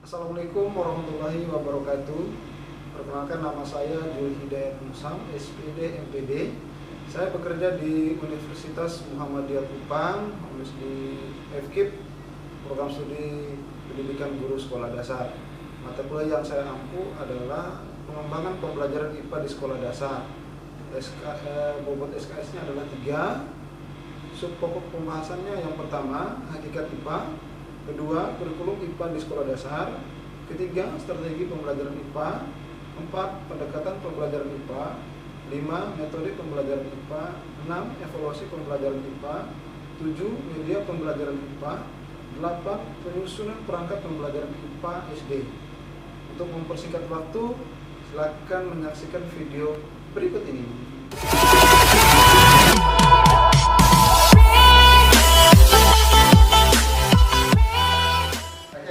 Assalamualaikum warahmatullahi wabarakatuh. Perkenalkan, nama saya Jul Hidayat Musam, SPD MPD. Saya bekerja di Universitas Muhammadiyah Kupang, menulis di FKIP, program studi pendidikan guru sekolah dasar. Mata kuliah yang saya ampu adalah pengembangan pembelajaran IPA di sekolah dasar. Bobot SKS-nya adalah 3. Subpokok pembahasannya yang pertama, hakikat IPA. Kedua, kurikulum IPA di sekolah dasar. Ketiga, strategi pembelajaran IPA. 4, pendekatan pembelajaran IPA. 5, metode pembelajaran IPA. 6, evaluasi pembelajaran IPA. 7, media pembelajaran IPA. 8, penyusunan perangkat pembelajaran IPA SD. Untuk mempersingkat waktu, silakan menyaksikan video berikut ini.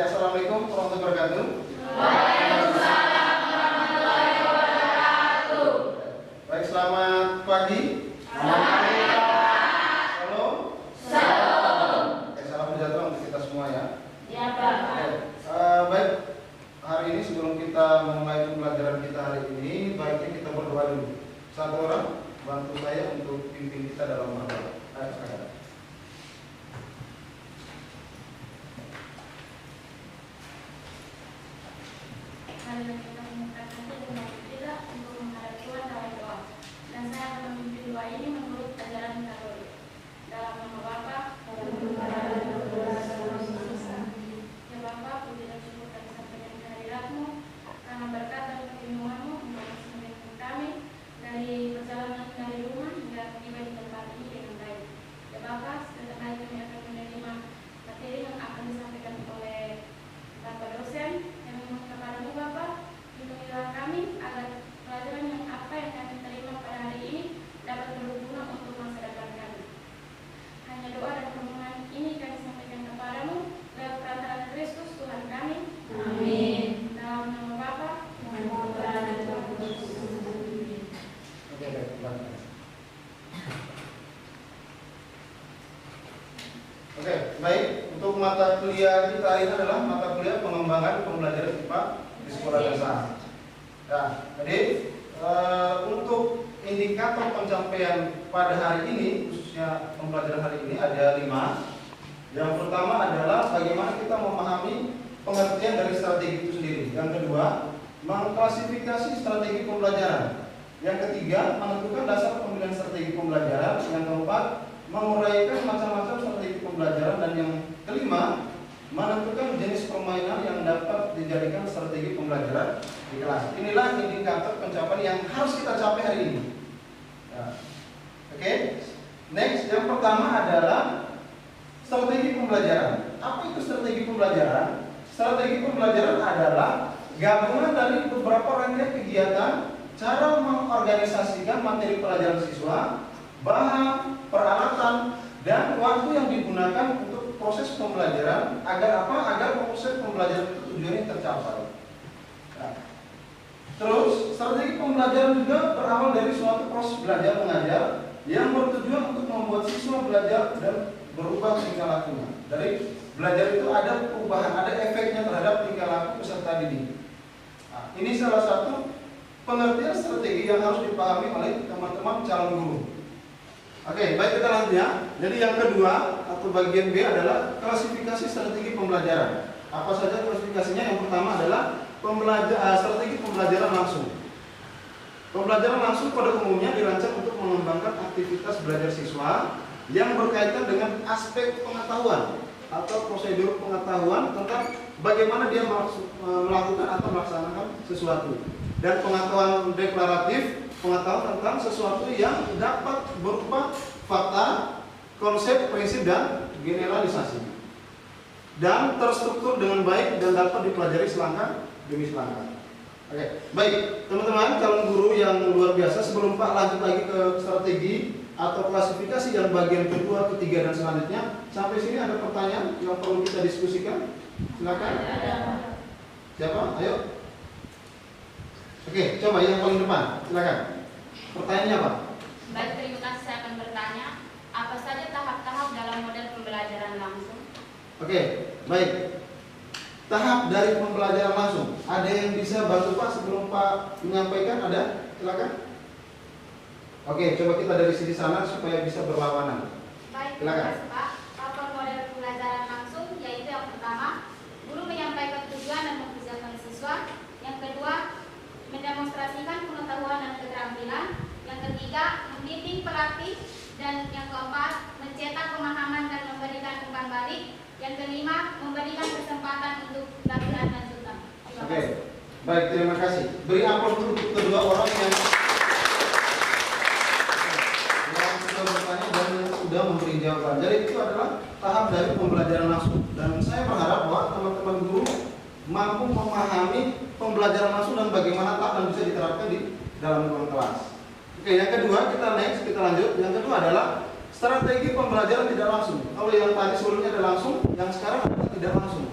Assalamualaikum warahmatullahi wabarakatuh. Waalaikumsalam warahmatullahi wabarakatuh. Baik, selamat pagi. Halo. Salam. Salam sejahtera untuk kita semua ya. Ya Pak. Baik, hari ini sebelum kita memulai pembelajaran kita hari ini, baiknya kita berdoa dulu. Satu orang bantu saya untuk pimpin kita dalam berdoa. Ayo sekarang. Hari ini kita meminta nanti dengan kita untuk menghadap Tuhan dalam doa. Dan saya akan memimpin doa ini menurut ajaran Katolik. Dalam nama Bapa, ya Bapa, puji dan syukur kami sampaikan kehadirat-Mu karena berkat dan perlindungan-Mu untuk membimbing kami dari perjalanan dari rumah hingga tiba di tempat ini dengan baik. Ya Bapa, sebentar lagi kami akan menerima materi yang akan disampaikan oleh Bapak dosen. Kepadamu Bapak, lindungilah kami agar pelajaran yang apa yang kami terima pada hari ini dapat berguna untuk masa depan kami. Hanya doa dan permohonan ini kami sampaikan kepadamu lewat perantara Kristus Tuhan kami. Amin. Dalam nama Bapa dan Putra dan Roh Kudus. Oke, baik. Untuk mata kuliah kita ini adalah mata kuliah pengembangan pembelajaran IPA di sekolah dasar. Nah, jadi untuk indikator pencapaian pada hari ini, khususnya pembelajaran hari ini ada 5. Yang pertama adalah bagaimana kita memahami pengertian dari strategi itu sendiri. Yang kedua, mengklasifikasi strategi pembelajaran. Yang ketiga, menentukan dasar pemilihan strategi pembelajaran. Yang keempat, menguraikan macam-macam strategi pembelajaran. Dan yang kelima, menentukan jenis permainan yang dapat dijadikan strategi pembelajaran di kelas. Inilah indikator pencapaian yang harus kita capai hari ini. Ya. Oke. Next, yang pertama adalah strategi pembelajaran. Apa itu strategi pembelajaran? Strategi pembelajaran adalah gabungan dari beberapa rangkaian kegiatan, cara mengorganisasikan materi pelajaran siswa, bahan, peralatan, dan waktu yang digunakan untuk proses pembelajaran agar apa? Agar proses pembelajaran itu tujuannya tercapai. Nah, terus strategi pembelajaran juga berawal dari suatu proses belajar mengajar yang bertujuan untuk membuat siswa belajar dan berubah tingkah lakunya. Dari belajar itu ada perubahan, ada efeknya terhadap tingkah laku peserta didik. Nah, ini salah satu pengertian strategi yang harus dipahami oleh teman-teman calon guru. Oke, baik, kita lanjut ya. Jadi yang kedua atau bagian B adalah klasifikasi strategi pembelajaran. Apa saja klasifikasinya? Yang pertama adalah strategi pembelajaran langsung. Pembelajaran langsung pada umumnya dirancang untuk mengembangkan aktivitas belajar siswa yang berkaitan dengan aspek pengetahuan atau prosedur pengetahuan tentang bagaimana dia melakukan atau melaksanakan sesuatu. Dan pengetahuan deklaratif, pengetahuan tentang sesuatu yang dapat berupa fakta, konsep, prinsip, dan generalisasi, dan terstruktur dengan baik dan dapat dipelajari selangkah demi selangkah. Oke, baik teman-teman calon guru yang luar biasa. Sebelum Pak lanjut lagi ke strategi atau klasifikasi yang bagian kedua, ketiga, dan selanjutnya, sampai sini ada pertanyaan yang perlu kita diskusikan? Silakan. Siapa? Ayo. Oke, coba yang paling depan, silakan. Pertanyaannya apa? Baik, terima kasih. Saya akan bertanya, apa saja tahap-tahap dalam model pembelajaran langsung? Oke, baik. tahap dari pembelajaran langsung. Ada yang bisa bantu Pak sebelum Pak menyampaikan? Ada? Silakan. Oke, coba kita dari sisi sana supaya bisa berlawanan. Baik, terima Silakan. kasih Pak. Papan model pembelajaran langsung yaitu yang pertama, guru menyampaikan tujuan dan mempersiapkan siswa. Yang kedua, mendemonstrasikan pengetahuan dan keterampilan. Yang ketiga, membimbing pelatih. Dan yang keempat, mencetak pemahaman dan memberikan umpan balik. Yang kelima, memberikan kesempatan untuk latihan lanjutan. Terima Oke, kasih. baik, terima kasih. Beri aplaus dulu untuk kedua orang yang sudah bertanya dan yang sudah memberi jawaban. Jadi itu adalah tahap dari pembelajaran langsung. Dan saya berharap bahwa teman-teman guru mampu memahami pembelajaran langsung dan bagaimana tahap dan bisa diterapkan di dalam ruang kelas. Oke, yang kedua kita lanjut. Yang kedua adalah strategi pembelajaran tidak langsung. Kalau yang tadi sebelumnya ada langsung, yang sekarang adalah tidak langsung.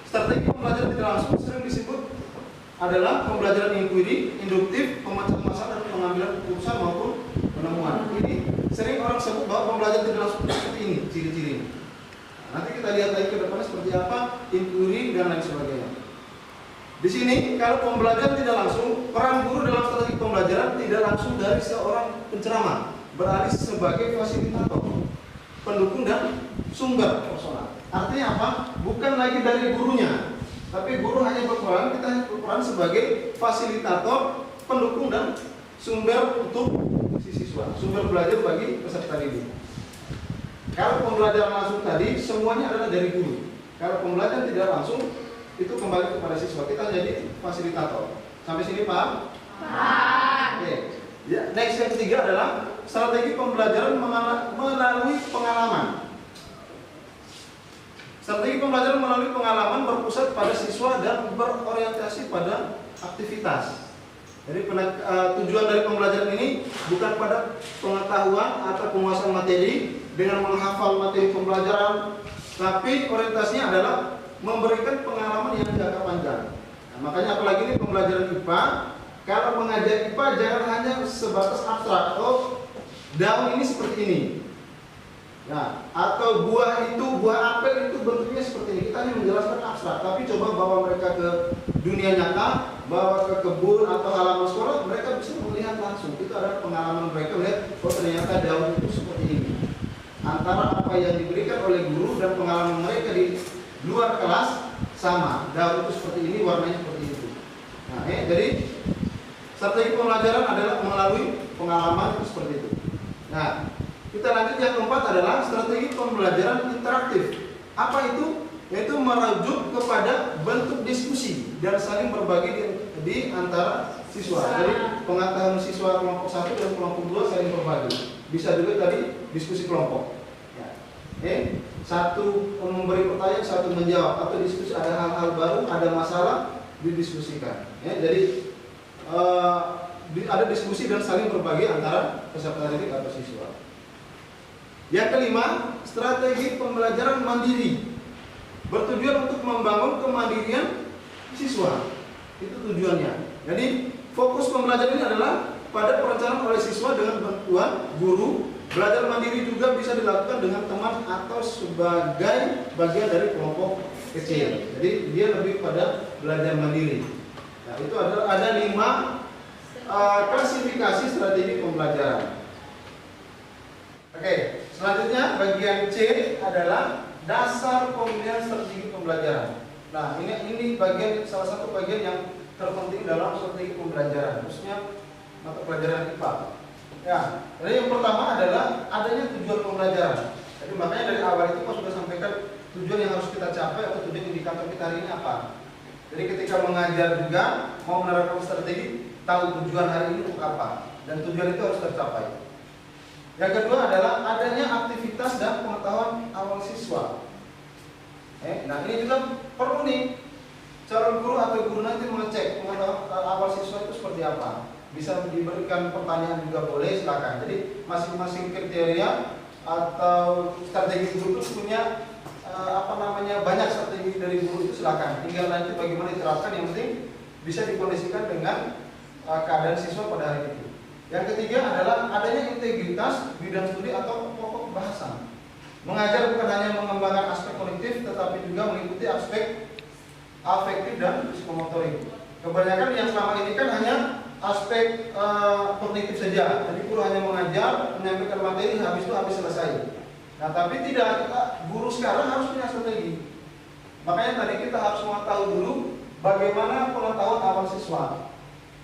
Strategi pembelajaran tidak langsung sering disebut adalah pembelajaran inquiry, induktif, pemecahan masalah dan pengambilan keputusan maupun penemuan. Ini sering orang sebut bahwa pembelajaran tidak langsung seperti ini, ciri-cirinya. Nanti kita lihat lagi ke depannya seperti apa, inquiry dan lain sebagainya. Di sini kalau pembelajaran tidak langsung, peran guru dalam strategi pembelajaran tidak langsung dari seorang penceramah, beralih sebagai fasilitator, pendukung dan sumber personal. Artinya apa? Bukan lagi dari gurunya, tapi guru hanya berperan, kita hanya berperan sebagai fasilitator, pendukung dan sumber untuk si siswa, sumber belajar bagi peserta didik. Kalau pembelajaran langsung tadi semuanya adalah dari guru. Kalau pembelajaran tidak langsung itu kembali kepada siswa. Kita jadi fasilitator. Sampai sini paham? Pak. Oke. Ya, next yang ketiga adalah strategi pembelajaran melalui pengalaman. Strategi pembelajaran melalui pengalaman berpusat pada siswa dan berorientasi pada aktivitas. Jadi tujuan dari pembelajaran ini bukan pada pengetahuan atau penguasaan materi dengan menghafal materi pembelajaran, tapi orientasinya adalah memberikan pengalaman yang jangka panjang. Nah, makanya apalagi ini pembelajaran IPA, kalau mengajar IPA jangan hanya sebatas abstrak. Oh, daun ini seperti ini. Nah, atau buah apel itu bentuknya seperti ini. Kita hanya menjelaskan abstrak, tapi coba bawa mereka ke dunia nyata, bawa ke kebun atau halaman sekolah, mereka bisa melihat langsung. Itu adalah pengalaman mereka melihat, oh ternyata daun itu seperti ini. Antara apa yang diberikan oleh guru dan pengalaman mereka di luar kelas sama, daun itu seperti ini, warnanya seperti itu. Nah, jadi strategi pembelajaran adalah melalui pengalaman itu seperti itu. Nah, kita lanjut yang keempat adalah strategi pembelajaran interaktif. Apa itu? Yaitu merujuk kepada bentuk diskusi dan saling berbagi di antara siswa. Jadi pengetahuan siswa kelompok 1 dan kelompok 2 saling berbagi. Bisa juga tadi diskusi kelompok. Ya. Satu memberi pertanyaan, satu menjawab, atau diskusi ada hal-hal baru, ada masalah didiskusikan. Ya, jadi ada diskusi dan saling berbagi antara peserta didik atau siswa. Yang kelima, strategi pembelajaran mandiri, bertujuan untuk membangun kemandirian siswa. Itu tujuannya. Jadi fokus pembelajaran ini adalah pada perencanaan oleh siswa dengan bantuan guru. Belajar mandiri juga bisa dilakukan dengan teman atau sebagai bagian dari kelompok kecil. Jadi dia lebih pada belajar mandiri. Nah, itu ada 5 klasifikasi strategi pembelajaran. Oke, selanjutnya bagian C adalah dasar pemilihan strategi pembelajaran. Nah, ini salah satu bagian yang terpenting dalam strategi pembelajaran, khususnya mata pelajaran IPA. Ya, jadi yang pertama adalah adanya tujuan pembelajaran. Jadi makanya dari awal itu Pak sudah sampaikan tujuan yang harus kita capai atau tujuan indikator kita hari ini apa. Jadi ketika mengajar juga mau menerapkan strategi, tahu tujuan hari ini untuk apa dan tujuan itu harus tercapai. Yang kedua adalah adanya aktivitas dan pengetahuan awal siswa. Nah ini juga perlu nih calon guru atau guru nanti mengecek pengetahuan awal siswa itu seperti apa. Bisa diberikan pertanyaan juga boleh, silakan. Jadi masing-masing kriteria atau strategi guru itu punya banyak strategi dari guru itu, silakan. Tinggal nanti bagaimana diterapkan, yang penting bisa dikondisikan dengan keadaan siswa pada hari itu. Yang ketiga adalah adanya integritas bidang studi atau pokok bahasan. Mengajar bukan hanya mengembangkan aspek kognitif, tetapi juga mengikuti aspek afektif dan psikomotorik. Kebanyakan yang selama ini kan hanya aspek kognitif saja. Jadi guru hanya mengajar, menyampaikan materi, habis itu habis selesai. Nah, tapi tidak, guru sekarang harus punya strategi. Makanya tadi kita harus mengetahui dulu bagaimana pengetahuan awal siswa.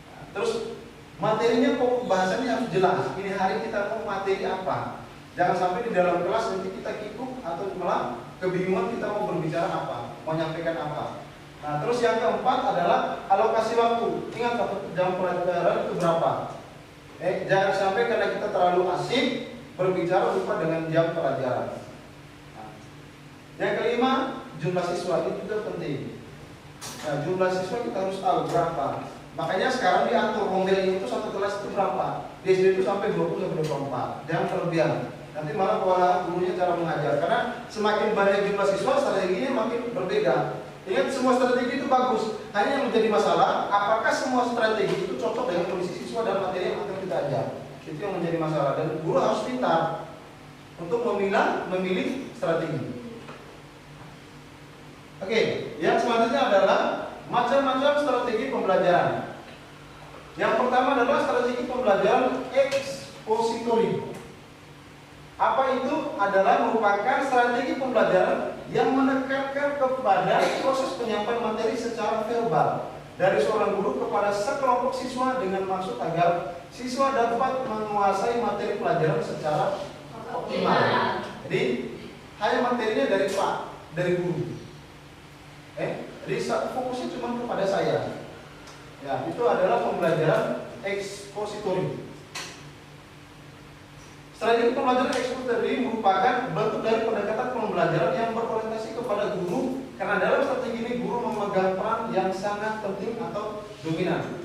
Nah, terus materinya, pokok bahasannya harus jelas. Ini hari kita mau materi apa. Jangan sampai di dalam kelas nanti kita kikuk atau malah kebingungan kita mau berbicara apa, mau menyampaikan apa. Nah, terus yang keempat adalah alokasi waktu. Ingat jam pelajaran itu berapa? Jangan sampai karena kita terlalu asik berbicara lupa dengan jam pelajaran. Nah, yang kelima, jumlah siswa itu juga penting. Nah, jumlah siswa kita harus tahu berapa. Makanya sekarang diatur modelnya itu satu kelas itu berapa. Di SD itu sampai 20-24. Jangan kelebihan. Nanti malah pola gurunya cara mengajar. Karena semakin banyak jumlah siswa, strateginya makin berbeda. Ingat, semua strategi itu bagus. Hanya yang menjadi masalah, apakah semua strategi itu cocok dengan kondisi siswa dan materi yang akan kita ajar. Itu yang menjadi masalah. Dan guru harus pintar untuk memilih strategi. Oke, yang selanjutnya adalah macam-macam strategi pembelajaran. Yang pertama adalah strategi pembelajaran ekspositori. Apa itu? Adalah merupakan strategi pembelajaran yang menekankan kepada proses penyampaian materi secara verbal dari seorang guru kepada sekelompok siswa dengan maksud agar siswa dapat menguasai materi pelajaran secara optimal. Jadi hanya materinya dari guru. Jadi fokusnya cuma kepada saya. Ya, itu adalah pembelajaran ekspositori. Strategi pembelajaran ekspositori merupakan bentuk dari pendekatan pembelajaran yang berorientasi kepada guru, karena dalam strategi ini guru memegang peran yang sangat penting atau dominan.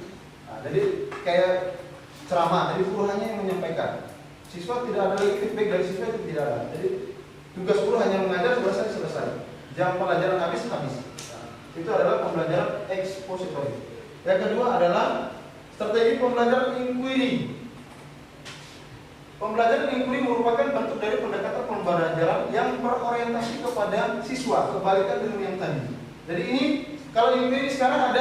Nah, jadi kayak ceramah, jadi guru hanya yang menyampaikan. Siswa tidak ada lagi feedback dari siswa, itu tidak ada. Jadi tugas guru hanya mengajar, selesai. Jam pelajaran habis. Nah, itu adalah pembelajaran ekspositori. Yang kedua adalah strategi pembelajaran inquiry. Pembelajaran inquiry merupakan bentuk dari pendekatan pembelajaran yang berorientasi kepada siswa, kebalikan dengan yang tadi. Jadi ini, kalau inquiry sekarang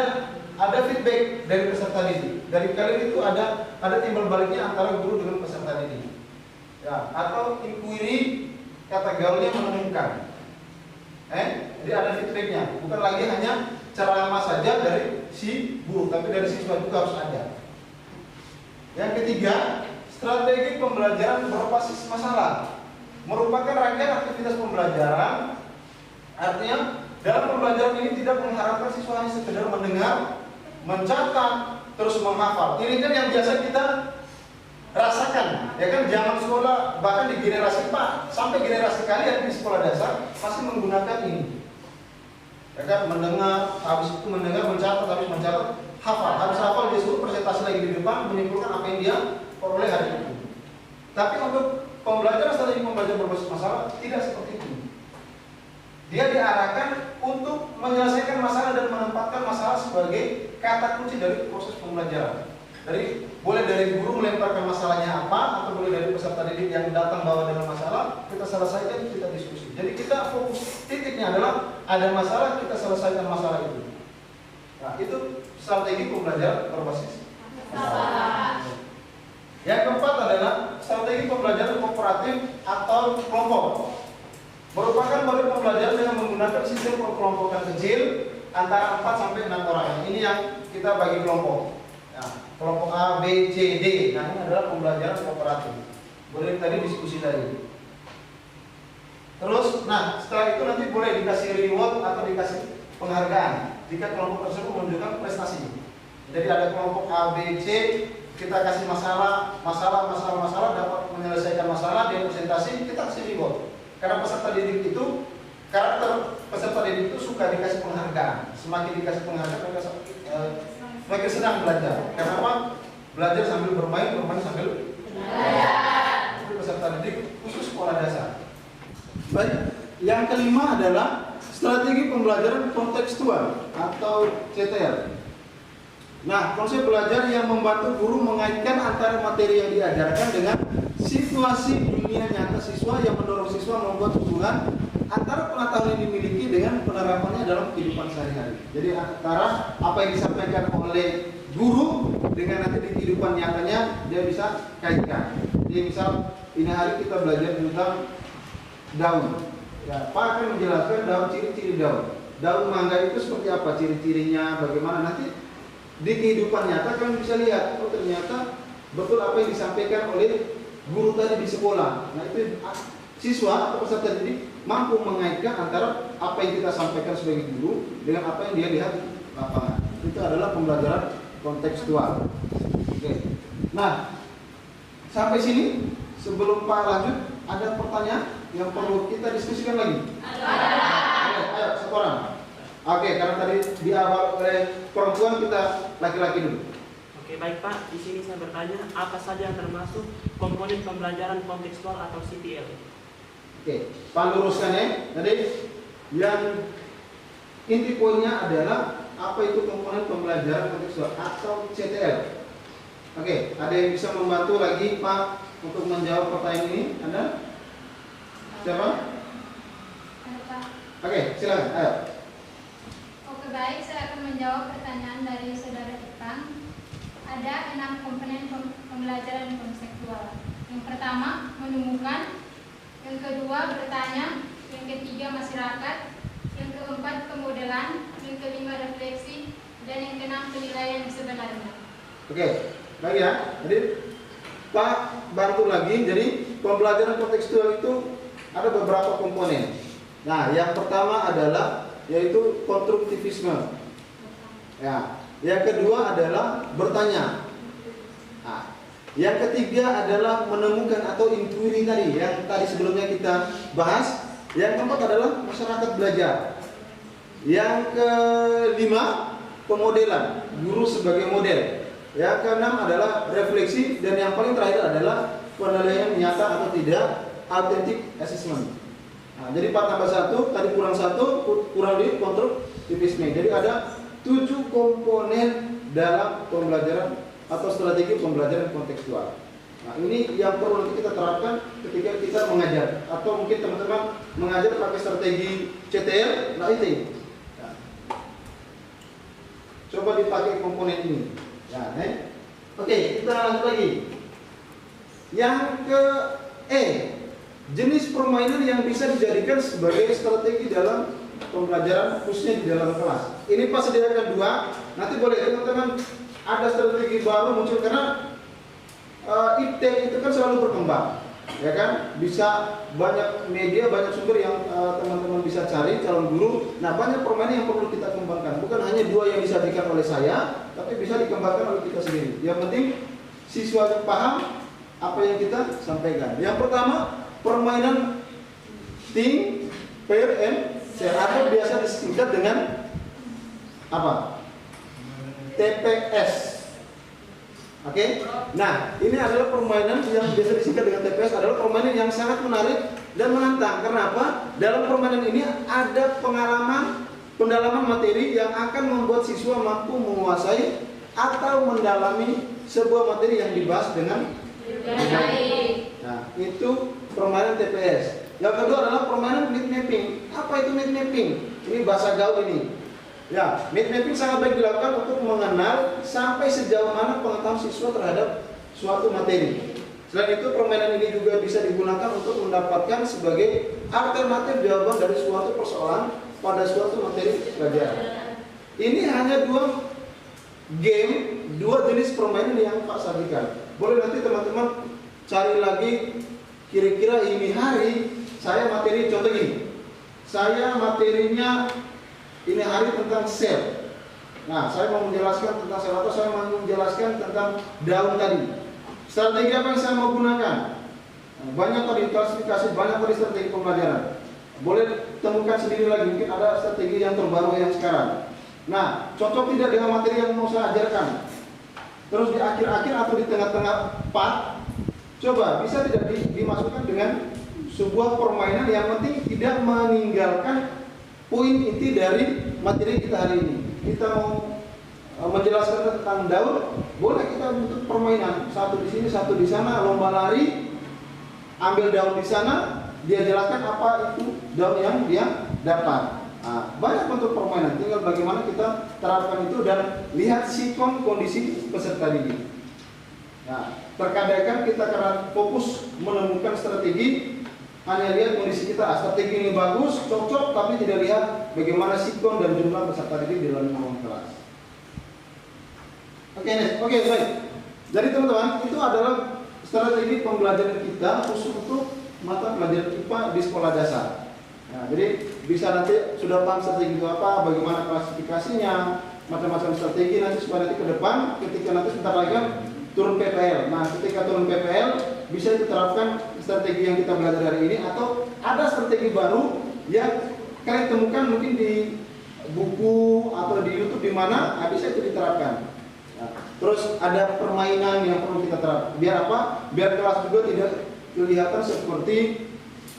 ada feedback dari peserta didik. Dari kalian itu ada timbal baliknya antara guru dengan peserta didik. Ya, atau inquiry kata gaulnya menemukan. Jadi ada feedbacknya, bukan lagi hanya ceramah saja dari si guru, tapi dari siswa juga harus ada. Yang ketiga, strategi pembelajaran berbasis masalah merupakan rangkaian aktivitas pembelajaran. Artinya dalam pembelajaran ini tidak mengharapkan siswa hanya sekedar mendengar, mencatat, terus menghafal. Ini kan yang biasa kita rasakan, ya kan, zaman sekolah, bahkan di generasi Pak sampai generasi kalian di sekolah dasar masih menggunakan ini. Ya kan, mendengar, habis itu mendengar, mencatat, habis mencatat, hafal. Habis hafal dia suruh presentasi lagi di depan menyimpulkan apa yang dia peroleh hari itu. Tapi untuk pembelajaran strategi pembelajaran berbasis masalah tidak seperti itu. Dia diarahkan untuk menyelesaikan masalah dan menempatkan masalah sebagai kata kunci dari proses pembelajaran. Dari boleh dari guru melemparkan masalahnya apa, atau boleh dari peserta didik yang datang bawa dengan masalah, kita selesaikan, kita diskusi. Jadi kita fokus, titiknya adalah ada masalah, kita selesaikan masalah itu. Nah, itu strategi pembelajaran berbasis masalah. Yang keempat adalah strategi pembelajaran kooperatif atau kelompok. Merupakan model pembelajaran dengan menggunakan sistem perkelompokan kecil antara 4 sampai 6 orang. Ini yang kita bagi kelompok. Nah, kelompok A, B, C, D. Nah, ini adalah pembelajaran kooperatif. Boleh tadi diskusi tadi. Terus, nah setelah itu nanti boleh dikasih reward atau dikasih penghargaan jika kelompok tersebut menunjukkan prestasi. Jadi ada kelompok A, B, C, kita kasih masalah, dapat menyelesaikan masalah, dia presentasi, kita kasih reward. Karena peserta didik itu, karakter peserta didik itu suka dikasih penghargaan. Semakin dikasih penghargaan, mereka semakin senang belajar. Karena apa? Belajar sambil bermain sambil belajar. Itu peserta didik khusus sekolah dasar. Baik, yang kelima adalah strategi pembelajaran kontekstual atau CTR. Nah, konsep belajar yang membantu guru mengaitkan antara materi yang diajarkan dengan situasi dunia nyata siswa, yang mendorong siswa membuat hubungan antara pengetahuan yang dimiliki dengan penerapannya dalam kehidupan sehari-hari. Jadi antara apa yang disampaikan oleh guru dengan nanti di kehidupan nyatanya dia bisa kaitkan. Jadi misal ini hari kita belajar tentang daun. Ya, Pak akan menjelaskan daun, ciri-ciri daun. Daun mangga itu seperti apa, ciri-cirinya, bagaimana nanti di kehidupan nyata kalian bisa lihat, oh ternyata betul apa yang disampaikan oleh guru tadi di sekolah. Nah itu siswa atau peserta didik mampu mengaitkan antara apa yang kita sampaikan sebagai guru dengan apa yang dia lihat di lapangan. Itu adalah pembelajaran kontekstual. Oke. Nah, sampai sini sebelum Pak lanjut, ada pertanyaan yang perlu kita diskusikan lagi? Ayo, satu orang. Oke, karena tadi di awal oleh perempuan, kita laki-laki dulu. Oke, baik Pak. Di sini saya bertanya, apa saja yang termasuk komponen pembelajaran kontekstual atau CPL? Oke, Pak luruskan ya. Jadi yang inti poinnya adalah apa itu komponen pembelajaran kontekstual atau CTL. Oke, ada yang bisa membantu lagi Pak untuk menjawab pertanyaan ini? Ada? Siapa? Oke, silakan. Ayo. Oke, baik, saya akan menjawab pertanyaan dari saudara Ipang. Ada 6 komponen pembelajaran konseptual. Yang pertama, menemukan. Yang kedua, bertanya. Yang ketiga, masyarakat. Yang keempat, pemodelan. Yang kelima, refleksi. Dan yang keenam, penilaian sebenarnya. Oke, baik ya. Jadi Pak bantu lagi. Jadi pembelajaran kontekstual itu ada beberapa komponen. Nah, yang pertama adalah yaitu konstruktivisme. Ya, yang kedua adalah bertanya. Nah, yang ketiga adalah menemukan atau inquiry tadi yang tadi sebelumnya kita bahas. Yang keempat adalah masyarakat belajar. Yang kelima, pemodelan, guru sebagai model. Yang keenam adalah refleksi, dan yang paling terakhir adalah penilaian nyata atau tidak, authentic assessment. Nah, jadi 4 tambah 1, tadi kurang 1, kurang di konstruktivisme. Jadi ada 7 komponen dalam pembelajaran atau strategi pembelajaran kontekstual. Nah, ini yang perlu nanti kita terapkan ketika kita mengajar, atau mungkin teman-teman mengajar pakai strategi CTL. Nah, itu. Nah, coba dipakai komponen ini. Ya, Oke, kita lanjut lagi. Yang ke jenis permainan yang bisa dijadikan sebagai strategi dalam pembelajaran khususnya di dalam kelas. Ini Pak sediakan 2. Nanti boleh teman-teman ada strategi baru muncul karena iptek itu kan selalu berkembang, ya kan? Bisa banyak media, banyak sumber yang teman-teman bisa cari calon guru. Nah, banyak permainan yang perlu kita kembangkan. Bukan hanya 2 yang disajikan oleh saya, tapi bisa dikembangkan oleh kita sendiri. Yang penting siswa paham apa yang kita sampaikan. Yang pertama, permainan think, pair, and share, atau biasa disingkat dengan apa? TPS. Oke. Nah, ini adalah permainan yang biasa disingkat dengan TPS, adalah permainan yang sangat menarik dan menantang. Kenapa? Dalam permainan ini ada pendalaman materi yang akan membuat siswa mampu menguasai atau mendalami sebuah materi yang dibahas dengan baik. Nah, itu permainan TPS. Yang kedua adalah permainan mind mapping. Apa itu mind mapping? Ini bahasa gaul ini. Ya, mind mapping sangat baik dilakukan untuk mengenal sampai sejauh mana pengetahuan siswa terhadap suatu materi. Selain itu, permainan ini juga bisa digunakan untuk mendapatkan sebagai alternatif jawaban dari suatu persoalan pada suatu materi pelajaran. Ini hanya 2 jenis permainan yang Pak sajikan. Boleh nanti teman-teman cari lagi kira-kira ini hari saya materi, contoh gini. Saya materinya ini hari tentang sel. Nah, saya mau menjelaskan tentang sel, atau saya mau menjelaskan tentang daun tadi. Strategi apa yang saya mau gunakan? Banyak tadi klasifikasi, banyak tadi strategi pembelajaran. Boleh temukan sendiri lagi, mungkin ada strategi yang terbaru yang sekarang. Nah, cocok tidak dengan materi yang mau saya ajarkan? Terus di akhir-akhir atau di tengah-tengah part, coba bisa tidak dimasukkan dengan sebuah permainan yang penting tidak meninggalkan poin inti dari materi kita hari ini. Kita mau menjelaskan tentang daun, boleh kita bentuk permainan, satu di sini, satu di sana, lomba lari, ambil daun di sana, dia jelaskan apa itu daun yang dia dapat. Nah, banyak bentuk permainan, tinggal bagaimana kita terapkan itu dan lihat sikon kondisi peserta didik. Nah, terkadang kita karena fokus menemukan strategi, hanya lihat kondisi kita, strategi ini bagus, cocok, tapi tidak lihat bagaimana sikon dan jumlah peserta didik di dalam ruang kelas. Oke, baik. Jadi teman-teman, itu adalah strategi pembelajaran kita khusus untuk mata pelajaran IPA di sekolah dasar. Nah, jadi bisa nanti sudah paham strategi itu apa, bagaimana klasifikasinya, macam-macam strategi nanti supaya nanti ke depan ketika nanti sebentar lagi turun PPL. Nah, ketika turun PPL bisa diterapkan strategi yang kita belajar hari ini atau ada strategi baru yang kalian temukan mungkin di buku atau di YouTube di mana, bisa itu diterapkan. Nah, terus ada permainan yang perlu kita terapkan. Biar apa? Biar kelas juga tidak kelihatan seperti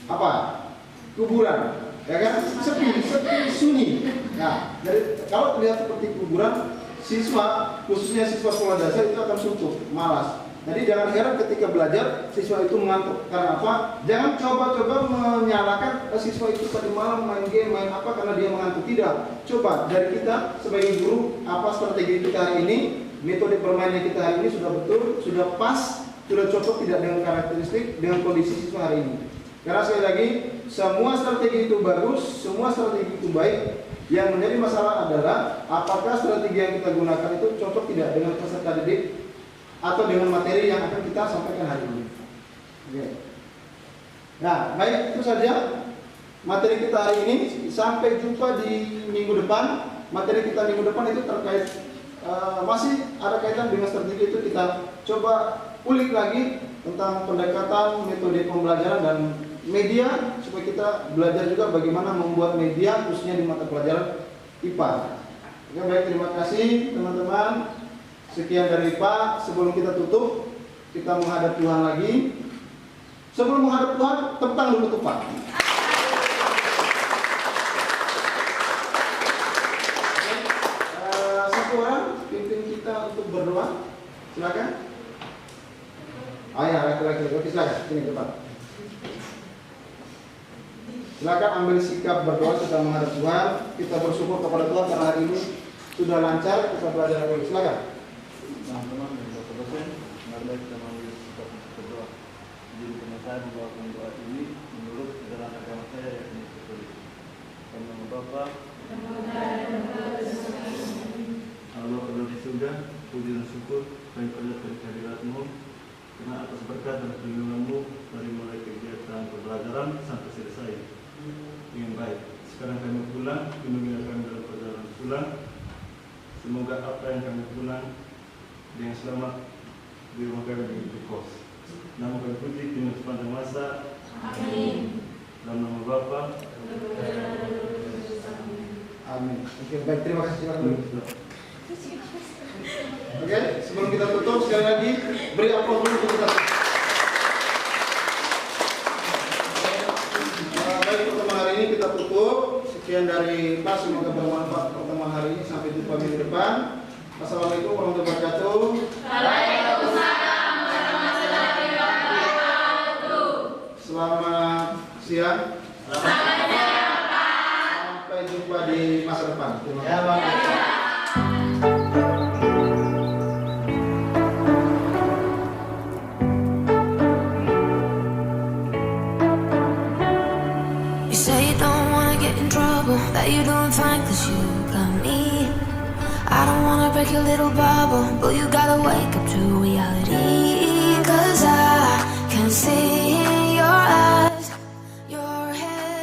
apa? Kuburan, ya kan? Sepi, sunyi. Nah, jadi kalau terlihat seperti kuburan, siswa, khususnya siswa sekolah dasar itu akan suntuk, malas. Jadi jangan heran ketika belajar siswa itu mengantuk. Karena apa? Jangan coba-coba menyalahkan siswa itu tadi malam main game, main apa karena dia mengantuk. Tidak. Coba dari kita sebagai guru, apa strategi kita hari ini, metode permainan kita hari ini sudah betul, sudah pas, sudah cocok tidak dengan karakteristik, dengan kondisi siswa hari ini. Karena sekali lagi, semua strategi itu bagus, semua strategi itu baik. Yang menjadi masalah adalah apakah strategi yang kita gunakan itu cocok tidak dengan peserta didik atau dengan materi yang akan kita sampaikan hari ini. Oke. Nah, baik, itu saja materi kita hari ini. Sampai jumpa di minggu depan. Materi kita minggu depan itu terkait masih ada kaitan dengan strategi itu. Kita coba ulik lagi tentang pendekatan metode pembelajaran dan media supaya kita belajar juga bagaimana membuat media khususnya di mata pelajaran IPA. Oke, baik, terima kasih teman-teman. Sekian dari Pak. Sebelum kita tutup, kita menghadap Tuhan lagi. Sebelum menghadap Tuhan, tepuk tangan dulu tuh Pak. Satu orang pimpin kita untuk berdoa. Silakan. Ya, laki-laki. Oke, silakan. Sini depan. Silakan ambil sikap berdoa setelah menghadap Tuhan. Kita bersyukur kepada Tuhan karena hari ini sudah lancar kita belajar hari ini. Silakan. Teman-teman dan Bapak dosen, marilah kita mengambil sikap untuk berdoa. Jadi saya membawakan doa ini menurut ajaran agama saya yakni Katolik. Dalam nama Bapa, Allah Allah di surga, puji dan syukur bagi kehadirat-Mu, karena atas berkat dan perlindungan-Mu dari mulai kegiatan pembelajaran sampai selesai dengan baik. Sekarang kami pulang, bimbinglah kami dalam perjalanan pulang. Semoga apa yang kami pulang dengan selamat di rumah kami di kos. Nama kami puji dengan sepanjang masa. Amin. Dalam nama Bapa. Amin. Oke, baik, terima kasih. Oke, sebelum kita tutup sekali lagi beri aplaus dulu untuk kita. Baik, pertemuan hari ini kita tutup. Sekian dari Pak, semoga bermanfaat pertemuan hari ini. Sampai jumpa minggu depan. Assalamualaikum warahmatullahi wabarakatuh. Waalaikumsalam warahmatullahi wabarakatuh. Selamat siang. Selamat siang, Pak. Sampai jumpa di masa depan. Terima kasih. That you're doing fine cause you got me. I don't wanna break your little bubble, but you gotta wake up to reality.